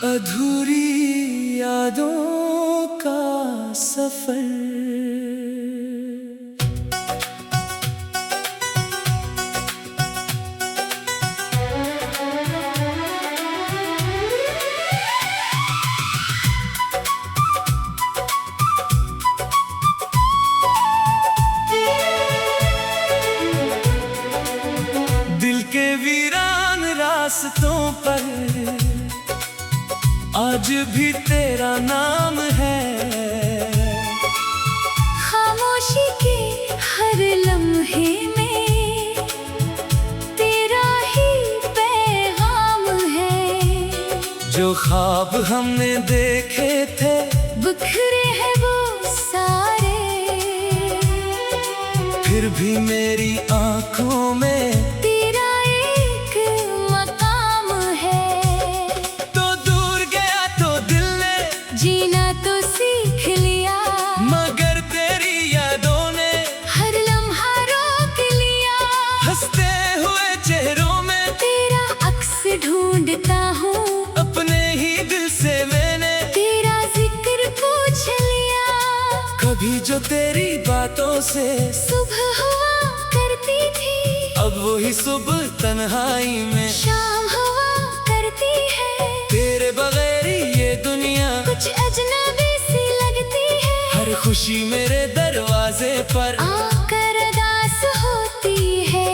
अधूरी यादों का सफर। दिल के वीरान रास्तों पर आज भी तेरा नाम है। खामोशी के हर लम्हे में तेरा ही पैगाम है। जो ख्वाब हमने देखे थे बिखरे हैं वो सारे, फिर भी मेरी आंखों में तेरा एक मकाम है। तो दूर गया तो दिल ने जीना तो सीख लिया, मगर तेरी यादों ने हर लम्हा रोक लिया। हंसते हुए चेहरों में तेरा अक्स ढूंढता हूँ, अपने ही दिल से मैंने तेरा जिक्र पूछ लिया। कभी जो तेरी बातों से सुबह हुआ करती थी, अब वही सुबह तन्हाई में शाम हुआ करती है। तेरे बगैर ये दुनिया कुछ अजनबी सी लगती है। हर खुशी मेरे दरवाजे पर आकर अरदास होती है।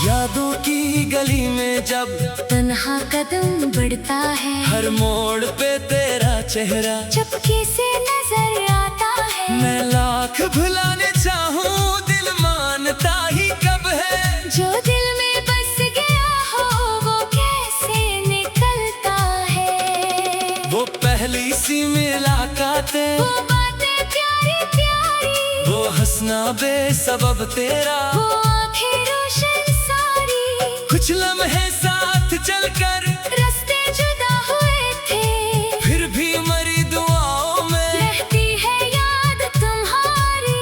यादों की गली में जब तन्हा कदम बढ़ता है, हर मोड़ पे तेरा चेहरा चुपके से नजर आता है। मैं लाख भुलाने चाहूँ दिल मानता ही कब है। जो दिल में बस गया हो वो कैसे निकलता है। वो पहली सी मुलाकातें, वो बातें प्यारी प्यारी, वो हंसना बेसबब तेरा, वो आँखें रोशन सारी। कुछ लम्हे साथ चलकर रास्ते जुदा हुए थे, फिर भी मरी दुआओं में रहती है याद तुम्हारी।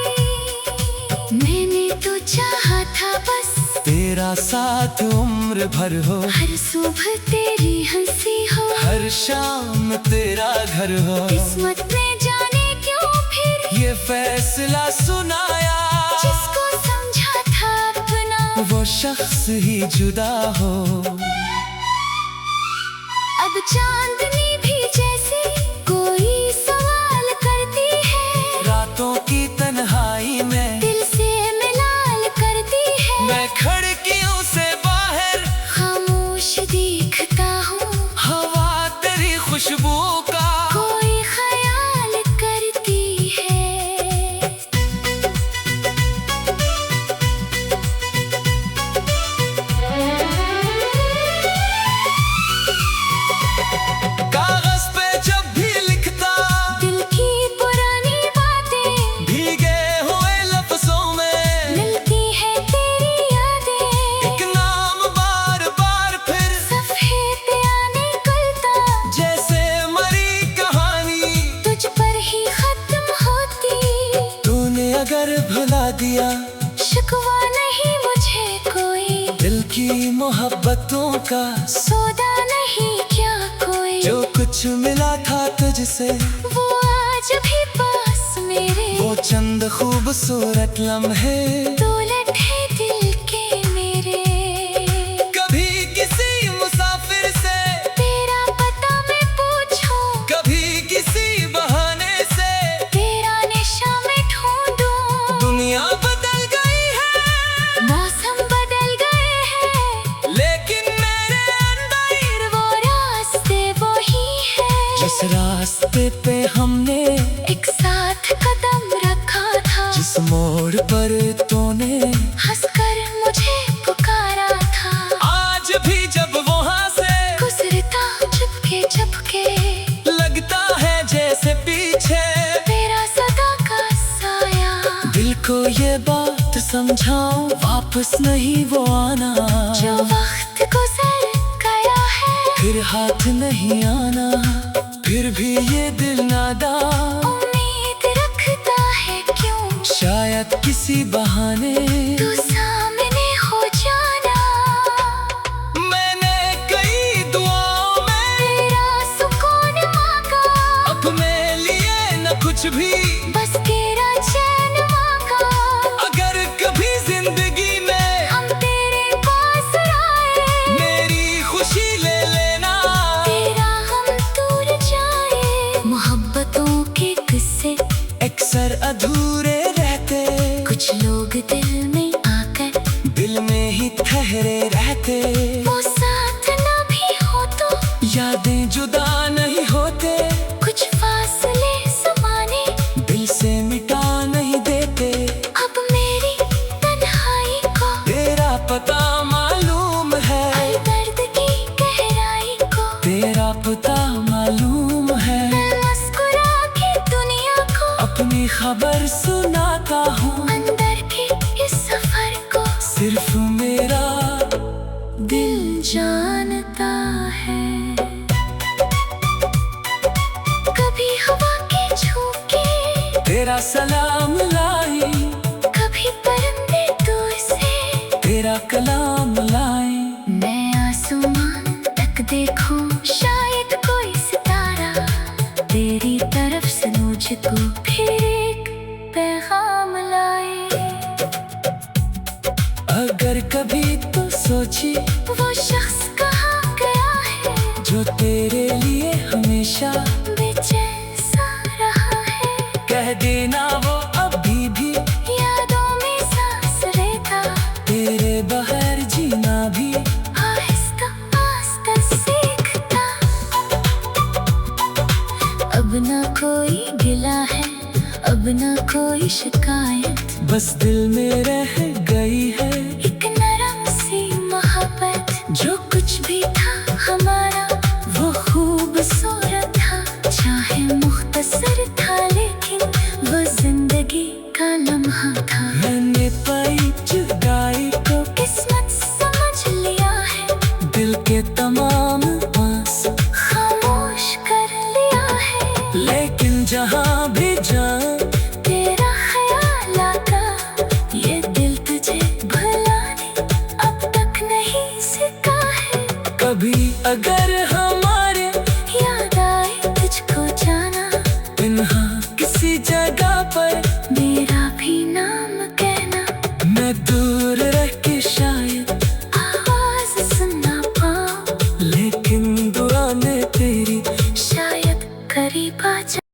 मैंने तो चाहा था बस तेरा साथ उम्र भर हो, हर सुबह तेरी हंसी हो, हर शाम तेरा घर हो। किस्मत ने जाने क्यों फिर ये फैसला सुनाया, जिसको समझा था अपना वो शख्स ही जुदा हो। अब चांदनी भी जैसे कोई सवाल करती है, रातों की तन्हाई में दिल से मिलाल करती है। मैं खिड़कियों से बाहर खामोश देखता हूँ, हवा तेरी खुशबू का कोई ख्याल करती है। कागज पे जब भी लिखता दिल की पुरानी बातें भीगे हुए लफ्जों में मिलती है तेरी यादें। एक नाम बार बार फिर सफ़े पे आने निकलता, जैसे मरी कहानी तुझ पर ही खत्म होती। तूने अगर भुला दिया शिकवा नहीं मुझे कोई, दिल की मोहब्बतों का सौदा नहीं क्या कोई। जो कुछ मिला था तुझसे वो आज भी पास मेरे, वो चंद खूबसूरत लम्हे दौलत है दिल के मेरे। कभी किसी मुसाफिर से तेरा पता मैं पूछूं, कभी किसी बहाने से तेरा निशा मैं ढूंढूं। दुनिया बदल गई है मौसम बदल गए हैं, लेकिन मेरे अंदर फिर वो रास्ते वो ही है। जिस रास्ते पे हमने एक साथ कदम रखा था, जिस मोड़ पर तूने हंसकर मुझे पुकारा था। आज भी जब वहाँ से गुजरता चुपके चुपके, लगता है जैसे पीछे तेरा सदा का साया। दिल को ये बात समझाऊं वापस नहीं वो आना, जो वक्त गुजर गया है फिर हाथ नहीं आना। फिर भी ये दिल नादा उम्मीद किसी बहाने तू सामने हो जाना। मैंने कई दुआओं में तेरा सुकून मांगा, अब मैं लिए न कुछ भी, बस तेरा चैन मांगा। अगर कभी जिंदगी में हम तेरे पास आए, मेरी खुशी ले लेना। तेरा हम दूर जाए। मोहब्बतों के किस्से अक्सर अधूरे रहते, कुछ लोग दिल में आकर दिल में ही ठहरे रहते। वो साथ न भी हो तो यादें जुदा नहीं होते, कुछ फासले ज़माने दिल से मिटा नहीं देते। अब मेरी तन्हाई को तेरा पता मालूम है, हर दर्द की गहराई को तेरा पता मालूम है। मैं मुस्कुरा के दुनिया को अपनी खबर सुनाता हूँ, अंदर के इस सफर को सिर्फ मेरा दिल जानता है। कभी हवा के झोंके तेरा सलाम लाई, कभी परिंदे दूर से तेरा कलाम लाई। मैं आसमान तक देखूं, शायद कोई सितारा तेरी तरफ से मुझको फिर एक पैगाम लाए। अगर कभी तो सोची वो शख्स कहाँ गया है, जो तेरे लिए हमेशा बेचैन सा रहा है। कह देना वो अभी भी यादों में सांस लेता, तेरे बगैर जीना भी आहिस्ता आहिस्ता सीखता। अब ना कोई गिला है, अब ना कोई शिकायत, बस दिल में रह गई है एक नरम सी मोहब्बत। जो कुछ भी था हमारा वो खूबसूरत था, चाहे मुख्तसर था लेकिन वो जिंदगी का लम्हा था। मैंने पाई जुदाई को किस्मत समझ लिया है, दिल के तमाम आस खामोश कर लिया है। लेकिन जहाँ भी जाऊं तेरा ख्याल आता, ये दिल तुझे भुलाने अब तक नहीं सीखा है। कभी अगर हमारे याद आए तुझको जाना, पिन्हा किसी जगह पर मेरा भी नाम कहना। मैं दूर रह के शायद आवाज सुन ना पाऊं, लेकिन दुआ ने तेरी शायद करीब आ जाए।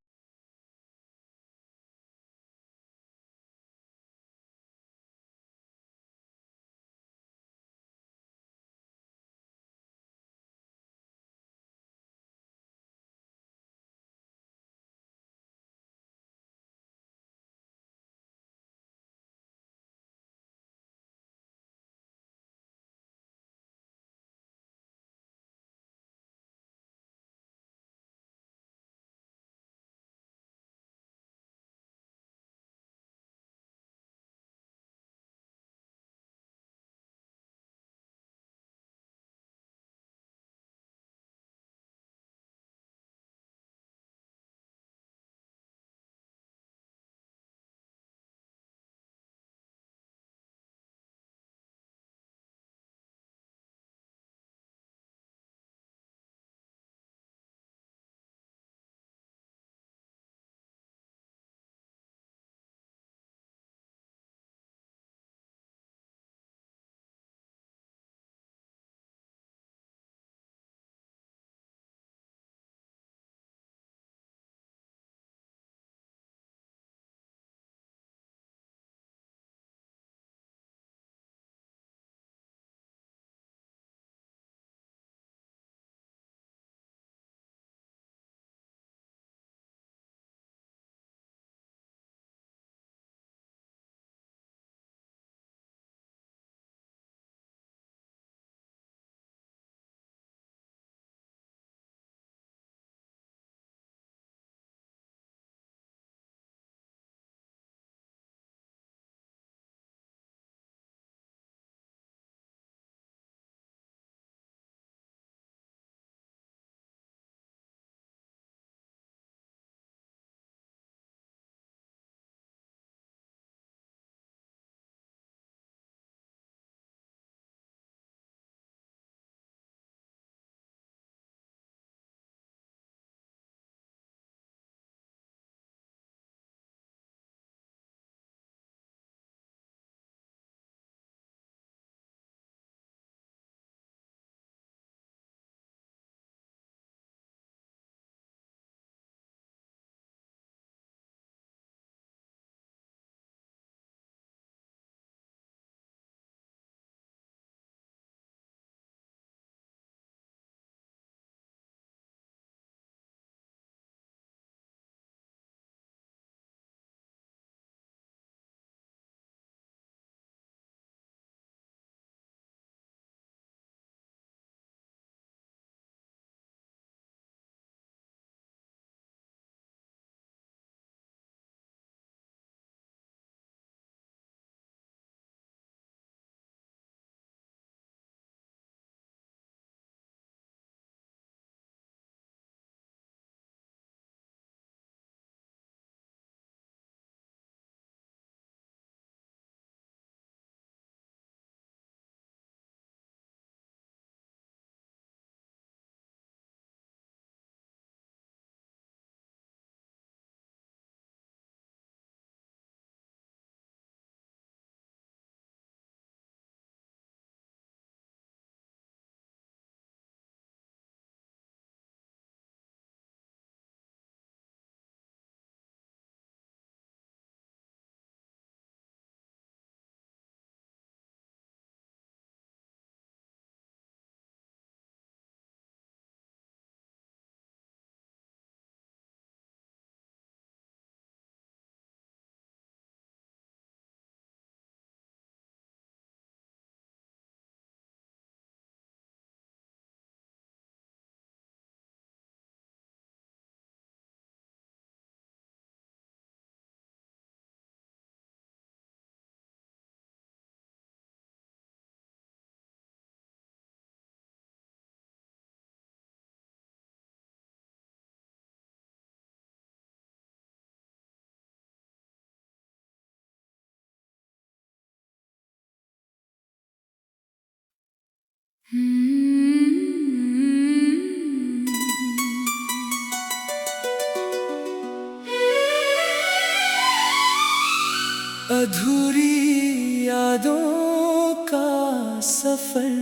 अधूरी यादों का सफर।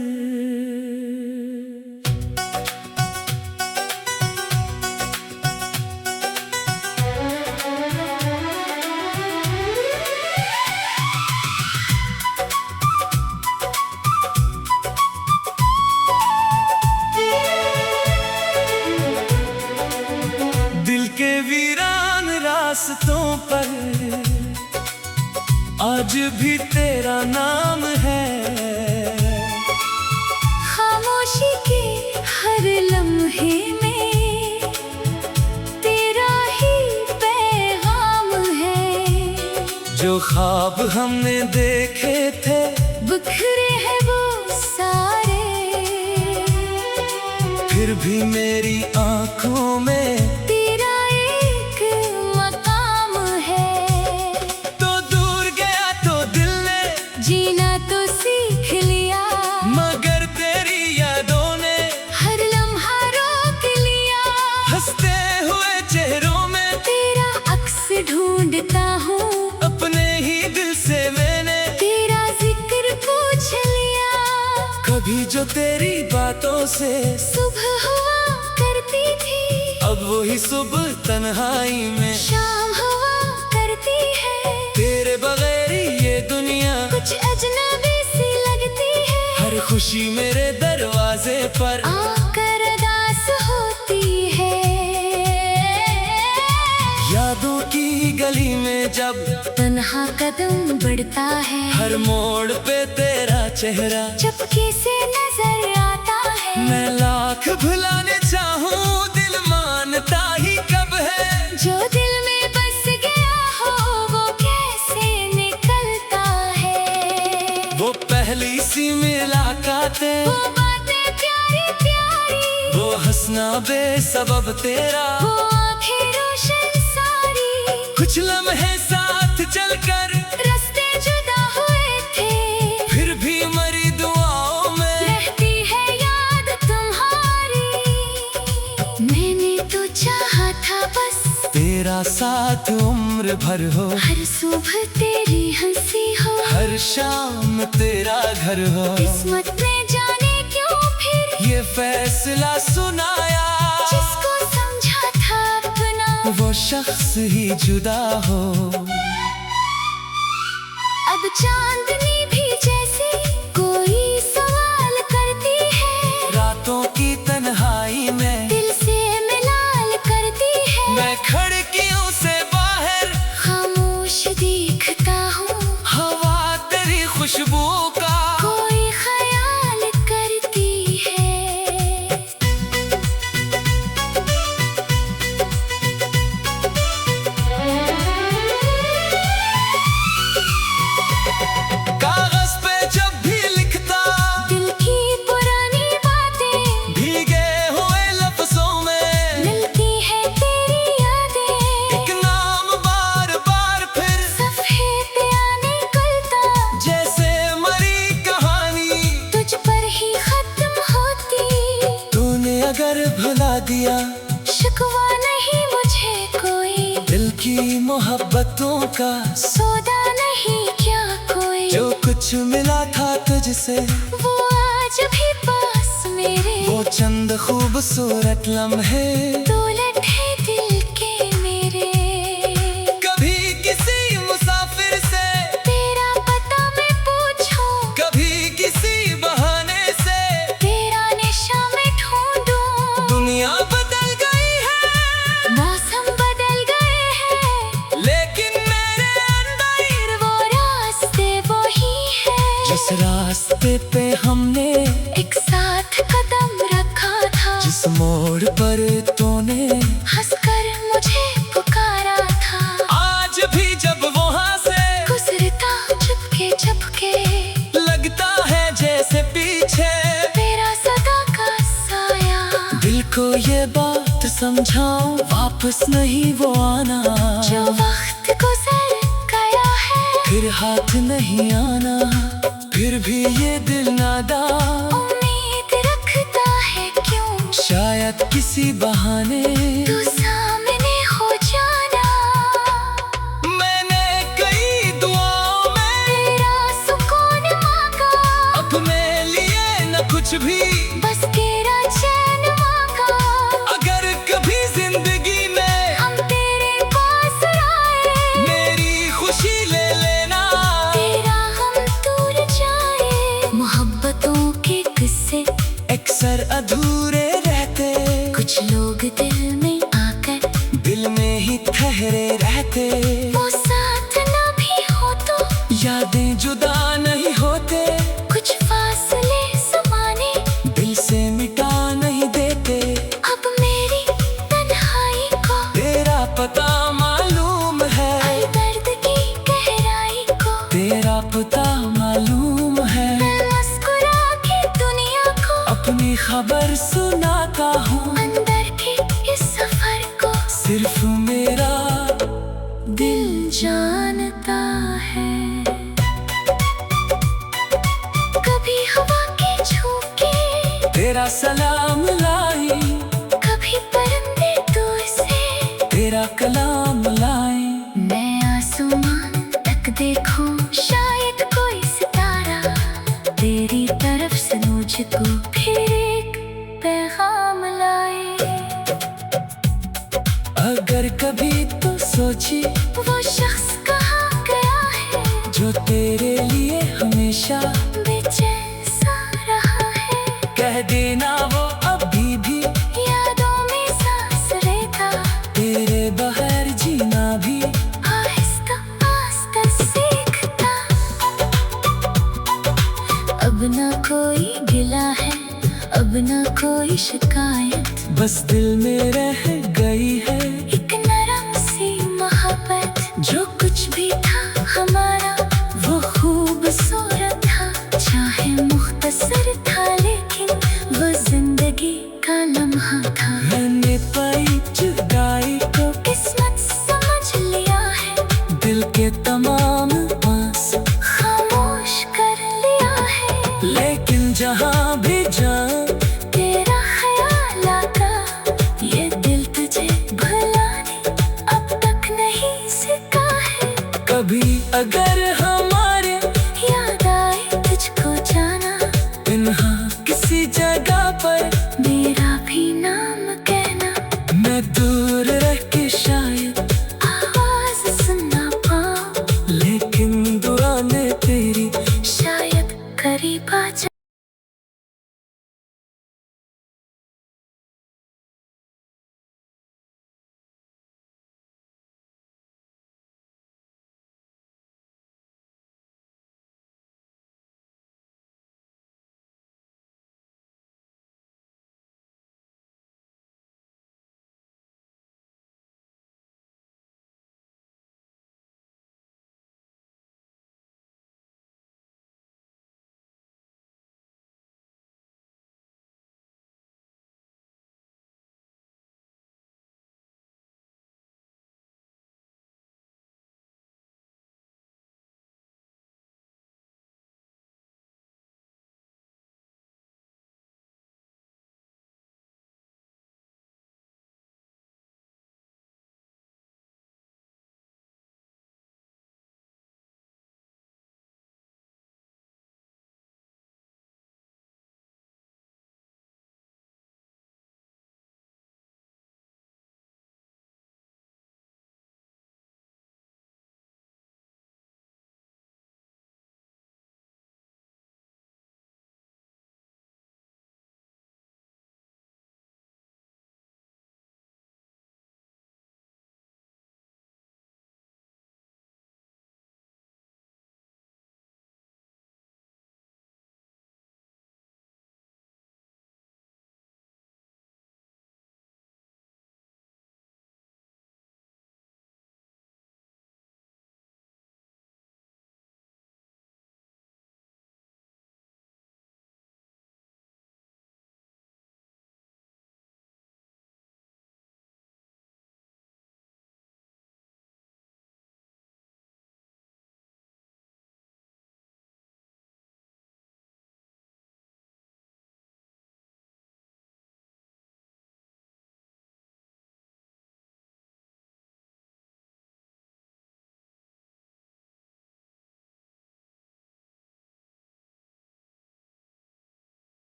दिल के वीरान रास्तों पर आज भी तेरा नाम है। खामोशी के हर लम्हे में तेरा ही पैगाम है। जो ख्वाब हमने देखे थे बिखरे हैं वो सारे, फिर भी मेरी आंखों में तेरा एक मकाम है। तो दूर गया तो दिल ने जीना तो सीख लिया, मगर तेरी यादों ने हर लम्हा रोक लिया। हंसते हुए चेहरों में तेरा अक्स ढूंढता हूँ, अपने ही दिल से मैंने तेरा जिक्र पूछ लिया। कभी जो तेरी बातों से सुबह हुआ करती थी, अब वही सुबह तन्हाई में शाम हुआ करती है। तेरे बगैर ये दुनिया कुछ अजनबी सी लगती है। हर खुशी मेरे दरवाजे पर आकर अरदास होती है। यादों की गली में जब तन्हा कदम बढ़ता है, हर मोड़ पे तेरा चेहरा चुपके से नजर आता है। मैं लाख भुलाने चाहूं दिल मानता ही कब है। जो दिल में बस गया हो वो कैसे निकलता है। वो पहली सी मुलाकातें, वो बातें प्यारी प्यारी, वो हंसना बेसबब तेरा, वो आंखें रोशन सारी। कुछ लम्हे साथ चलकर रास्ते जुदा हुए थे, फिर भी मरी दुआओं में रहती है याद तुम्हारी। मैंने तो चाहा था बस तेरा साथ उम्र भर हो, हर सुबह तेरी हंसी हो, हर शाम तेरा घर हो। किस्मत ने जाने क्यों फिर ये फैसला सुनाया, जिसको समझा था अपना वो शख्स ही जुदा हो। अब चांदनी भी जैसे कोई सवाल करती है, रातों की तन्हाई में दिल से मिलाल करती है। मैं खिड़कियों से बाहर खामोश देखता हूँ, हवा तेरी खुशबू का कोई ख्याल करती है। कागज पे जब भी लिखता दिल की पुरानी बातें भीगे हुए लफ्जों में मिलती है तेरी यादें। एक नाम बार बार फिर सफ़े पे आने निकलता, जैसे मरी कहानी तुझ पर ही खत्म होती। तूने अगर भुला दिया शिकवा नहीं मुझे कोई, दिल की मोहब्बतों का, सौदा नहीं क्या कोई। जो कुछ मिला था तुझसे वो आज भी पास मेरे, वो चंद खूबसूरत लम्हे दौलत है दिल के मेरे। कभी किसी मुसाफिर से तेरा पता मैं पूछूं, कभी किसी बहाने से तेरा निशा मैं ढूंढूं। दुनिया बदल गई है, मौसम बदल गए हैं, लेकिन मेरे अंदर फिर वो रास्ते वही है। जिस रास्ते पे हमने एक साथ कदम रखा था, जिस मोड़ पर तूने हंसकर मुझे पुकारा था। आज भी जब वहाँ से गुजरता चुपके चुपके, लगता है जैसे पीछे तेरा सदा का साया। दिल को ये बात समझाऊं वापस नहीं वो आना, जो वक्त गुजर गया है फिर हाथ नहीं आना। फिर भी ये दिल नादा उम्मीद किसी बहाने तू सामने हो जाना। मैंने कई दुआओं में तेरा सुकून मांगा, अपने लिए न कुछ भी, बस तेरा चैन मांगा। अगर कभी जिंदगी में हम तेरे पास आए, मेरी खुशी ले लेना। तेरा हम दूर जाए। मोहब्बतों के किस्से अक्सर अधूरे रहते, कुछ लोग दिल में आकर दिल में ही ठहरे रहते। वो साथ न भी हो तो यादें जुदा नहीं होते, कुछ फासले ज़माने दिल से मिटा नहीं देते। अब मेरी तन्हाई को तेरा पता मालूम है, हर दर्द की गहराई को तेरा पता मालूम है। मैं मुस्कुरा के दुनिया को अपनी खबर सुनाता हूँ, अंदर के इस सफर को सिर्फ मेरा दिल जानता है। कभी हवा के झोंके, तेरा सलाम लाई, कभी परिंदे दूर से तेरा कलाम लाई। मैं आसमान तक देखूं, शायद कोई सितारा तेरी तरफ से मुझको फिर एक पैगाम लाए। अगर कभी तो सोची वो शख्स कहाँ गया है, जो तेरे लिए हमेशा बेचैन सा रहा है। कह देना वो अभी भी यादों में सांस लेता, तेरे बगैर जीना भी आहिस्ता आहिस्ता सीखता। अब ना कोई गिला है, अब ना कोई शिकायत, बस दिल में रह गई है एक नरम सी मोहब्बत। जो कुछ भी था हमारा वो खूबसूरत था, चाहे मुख्तसर था लेकिन वो जिंदगी का लम्हा था। मैंने पाई जुदाई को किस्मत समझ लिया है, दिल के तमाम आंसू खामोश कर लिया है। लेकिन जहाँ भी जाऊं तेरा ख्याल आता, ये दिल तुझे भुलाने अब तक नहीं सीखा है। कभी अगर हमारे याद आए तुझको जाना, पिन्हा किसी जगह पर मेरा भी नाम कहना। मैं दूर रह के शायद आवाज सुन ना पाऊं, लेकिन दुआ में तेरी शायद करीब आ जा।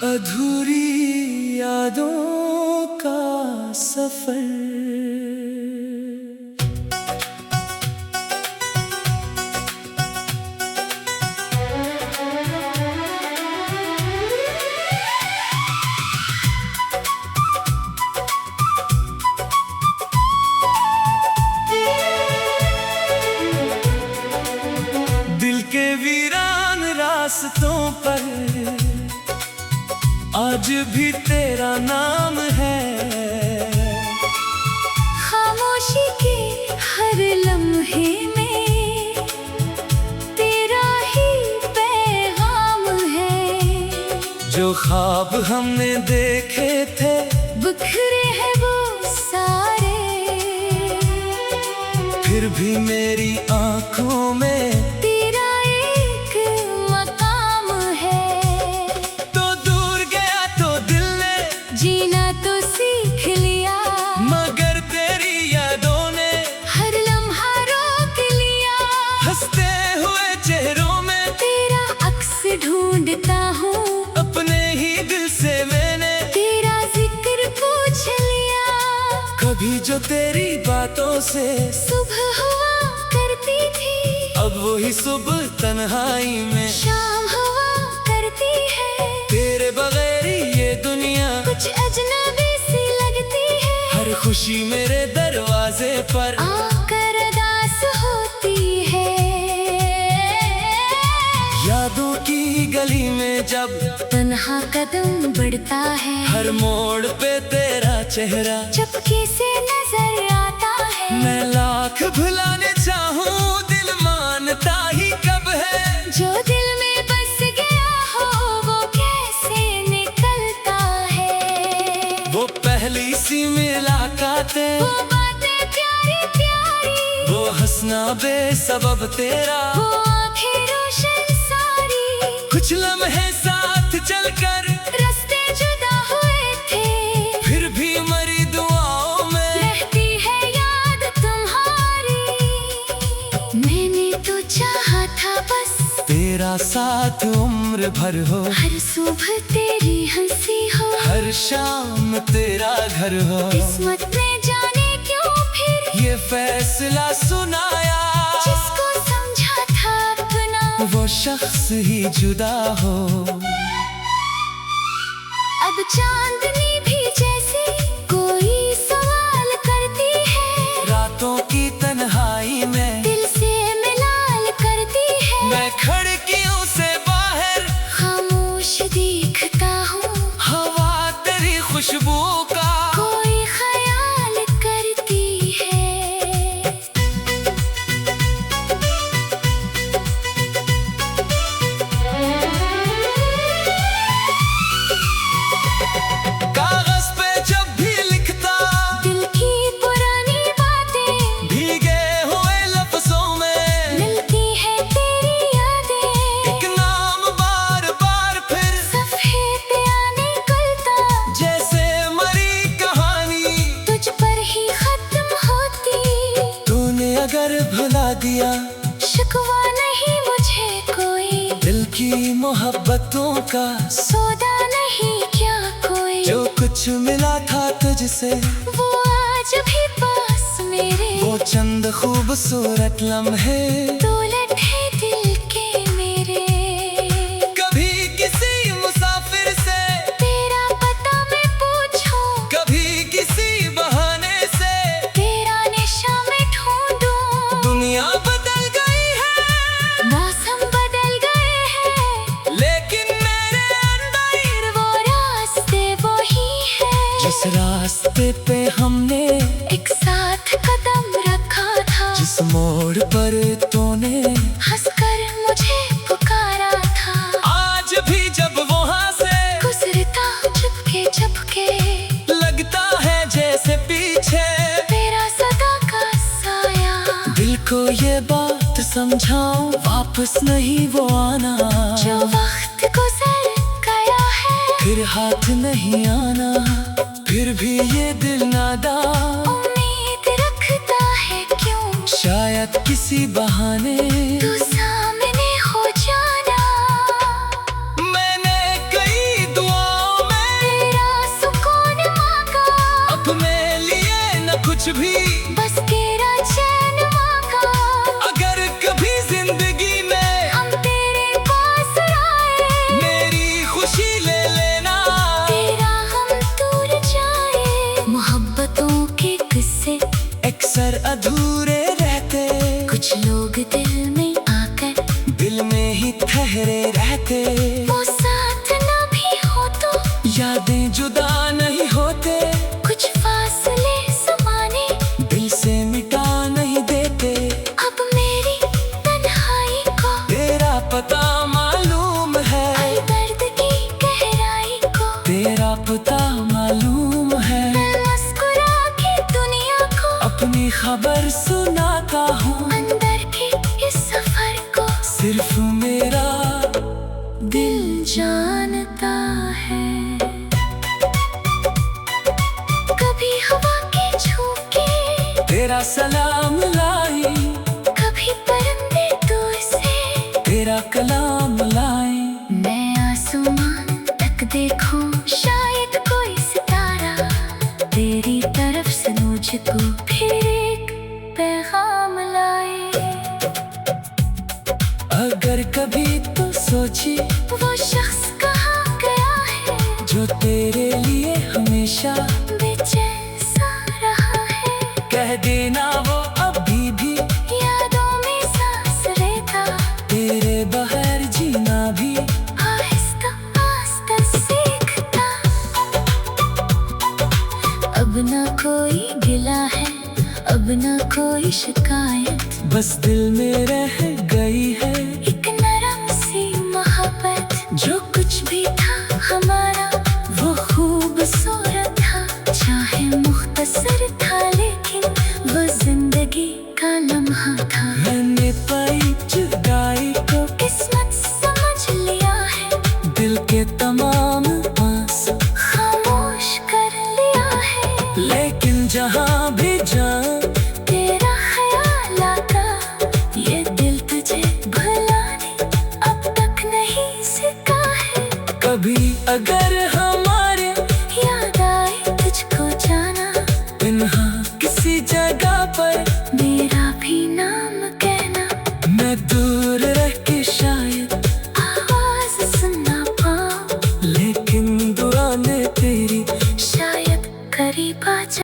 अधूरी यादों का सफर। दिल के वीरान रास्तों पर आज भी तेरा नाम है। खामोशी के हर लम्हे में तेरा ही पैगाम है। जो ख्वाब हमने देखे थे बिखरे हैं वो सारे, फिर भी मेरी आंखों में तेरा एक मकाम है। तो दूर गया तो दिल ने जीना तो सीख लिया, मगर तेरी यादों ने हर लम्हा रोक लिया। हंसते हुए चेहरों में तेरा अक्स ढूंढता हूँ, अपने ही दिल से मैंने तेरा जिक्र पूछ लिया। कभी जो तेरी बातों से सुबह हुआ करती थी, अब वही सुबह तन्हाई में शाम हुआ करती है। तेरे बगैर ये दुनिया कुछ अजनबी सी लगती है। हर खुशी मेरे दरवाजे पर आकर अरदास होती है। यादों की गली में जब तन्हा कदम बढ़ता है, हर मोड़ पे तेरा चेहरा चुपके से नजर आता है। मैं लाख भुलाने चाहूं दिल मानता ही कब है। जो दिल में बस गया हो वो कैसे निकलता है। वो पहली सी मुलाकातें, वो बातें प्यारी प्यारी, वो हंसना बेसबब तेरा, वो आंखें रोशन सारी। कुछ लम्हे साथ चलकर रास्ते जुदा हुए थे, फिर भी मरी दुआओं में रहती है याद तुम्हारी। मैंने तो चाहा था बस तेरा साथ उम्र भर हो, हर सुबह तेरी हंसी हो, हर शाम तेरा घर हो। किस्मत ने जाने क्यों फिर ये फैसला सुनाया, जिसको समझा था अपना वो शख्स ही जुदा हो। अब चांदनी भी जैसे कोई सवाल करती है, रातों की तन्हाई में दिल से मिलाल करती है। मैं खिड़कियों से बाहर खामोश देखता हूँ, हवा तेरी खुशबू का कोई ख्याल करती है। कागज पे जब भी लिखता दिल की पुरानी बातें भीगे हुए लफ्जों में मिलती है तेरी यादें। एक नाम बार बार फिर सफ़े पे आने निकलता, जैसे मरी कहानी तुझ पर ही खत्म होती। तूने अगर भुला दिया शिकवा नहीं मुझे कोई, दिल की मोहब्बतों का, सौदा नहीं क्या कोई। जो कुछ मिला था तुझसे वो आज भी पास मेरे, वो चंद खूबसूरत लम्हे दौलत है दिल के मेरे। कभी किसी मुसाफिर से तेरा पता मैं पूछूं, कभी किसी बहाने से तेरा निशा मैं ढूंढूं। दुनिया बदल गई है मौसम बदल गए हैं, लेकिन मेरे अंदर फिर वो रास्ते वही है। जिस रास्ते पे हमने एक साथ कदम रखा था, जिस मोड़ पर तूने हंसकर मुझे पुकारा था। आज भी जब वहाँ से गुजरता चुपके चुपके, लगता है जैसे पीछे तेरा सदा का साया। दिल को ये बात समझाऊं वापस नहीं वो आना, जो वक्त गुजर गया है फिर हाथ नहीं आना। फिर भी ये दिल नादान उम्मीद कुछ भी, बस तेरा चैन मांगा। अगर कभी जिंदगी में हम तेरे पास आए, मेरी खुशी ले लेना। तेरा हम दूर जाए। मोहब्बतों के किस्से अक्सर अधूरे रहते, कुछ लोग दिल में आकर दिल में ही ठहरे रहते। वो साथ न भी हो तो यादें जुदा नहीं होते, कुछ फासले ज़माने दिल से मिटा नहीं देते। अब मेरी तन्हाई को तेरा पता मालूम है, हर दर्द की गहराई को तेरा पता मालूम है। मैं मुस्कुरा के दुनिया को अपनी खबर सुनाता हूँ, अंदर के इस सफर को सिर्फ मेरा दिल जानता है। कभी हवा के झोंके, तेरा सलाम लाई, कभी परिंदे दूर से तेरा कलाम लाई। मैं आसमान तक देखूं, शायद कोई सितारा तेरी तरफ से मुझको फिर एक पैगाम लाए। अगर कभी तो सोची वो शख्स कहाँ गया है, जो तेरे लिए हमेशा बेचैन सा रहा है। कह देना वो अभी भी यादों में सांस लेता, तेरे बगैर जीना भी आहिस्ता आहिस्ता सीखता। अब ना कोई गिला है, अब ना कोई शिकायत, बस दिल में रह गई है एक नरम सी मोहब्बत। जो कुछ भी था हमारा वो खूबसूरत था, चाहे मुख्तसर था लेकिन वो जिंदगी का लम्हा था। मैंने पाई जुदाई को, किस्मत समझ लिया है, दिल के तमाम आंसू खामोश कर लिया है। लेकिन जहाँ भी जाऊं तेरा ख्याल आता, ये दिल तुझे भुलाने अब तक नहीं सीखा है। कभी अगर हमारे याद आए तुझको जाना, तन्हा किसी जगह पर मेरा भी नाम कहना। मैं दूर रह के शायद आवाज सुन ना पाऊं, लेकिन दुआ ने तेरी शायद करीब आ जा।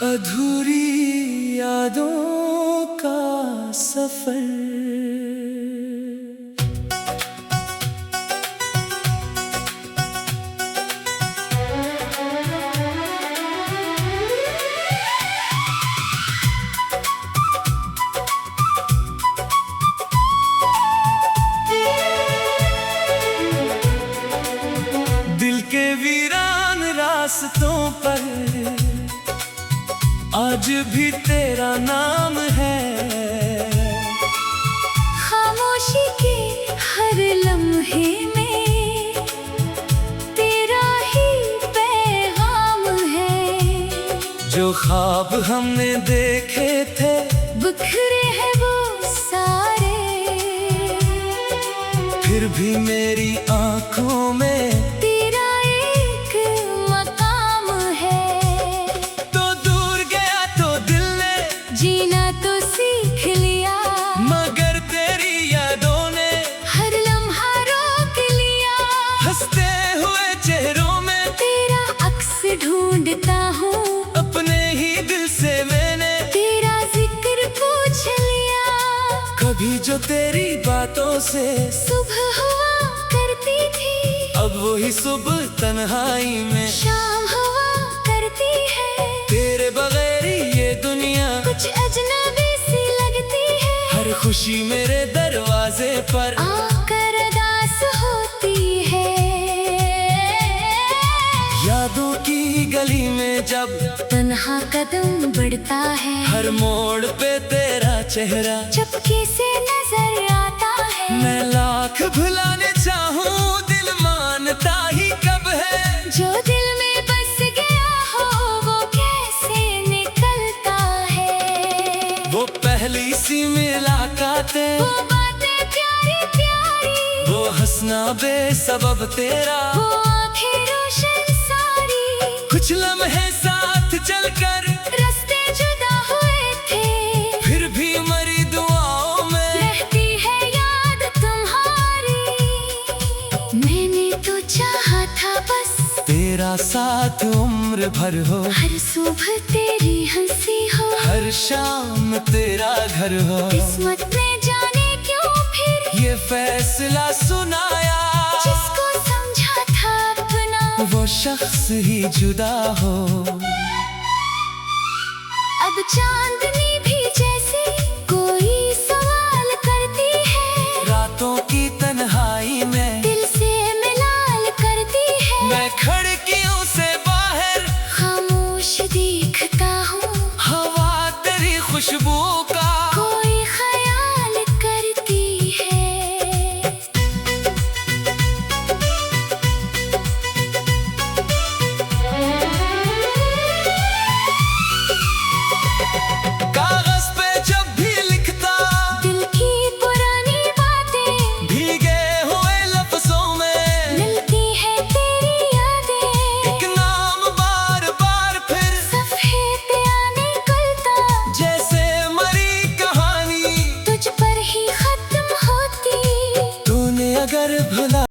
अधूरी यादों का सफर। दिल के वीरान रास्तों पर आज भी तेरा नाम है। खामोशी के हर लम्हे में तेरा ही पैगाम है। जो ख्वाब हमने देखे थे बिखरे हैं वो सारे, फिर भी मेरी आंखों में तेरा एक मकाम है। तो दूर गया तो दिल ने जीना तो सीख लिया, मगर तेरी यादों ने हर लम्हा रोक लिया। हंसते हुए चेहरों में तेरा अक्स ढूंढता हूँ, अपने ही दिल से मैंने तेरा जिक्र पूछ लिया। कभी जो तेरी बातों से सुबह हुआ करती थी, अब वही सुबह तन्हाई में शाम हुआ करती है। तेरे बगैर ये दुनिया कुछ अजनबी सी लगती है। हर खुशी मेरे दरवाजे पर आकर अरदास होती है। यादों की गली में जब तन्हा कदम बढ़ता है, हर मोड़ पे तेरा चेहरा चुपके से नजर आता है। मैं लाख भुलाने चाहूँ दिल मानता ही कब है। जो दिल में बस गया हो वो कैसे निकलता है। वो पहली सी मुलाकातें, वो बातें प्यारी प्यारी, वो हंसना बेसबब तेरा, वो आंखें रोशन सारी। कुछ लम्हे साथ चलकर रास्ते जुदा हुए थे, फिर भी मरी दुआओं में रहती है याद तुम्हारी। मैंने तो चाहा था बस तेरा साथ उम्र भर हो, हर सुबह तेरी हंसी हो, हर शाम तेरा घर हो। किस्मत ने जाने क्यों फिर ये फैसला सुनाया, जिसको समझा था अपना वो शख्स ही जुदा हो। अब चांदनी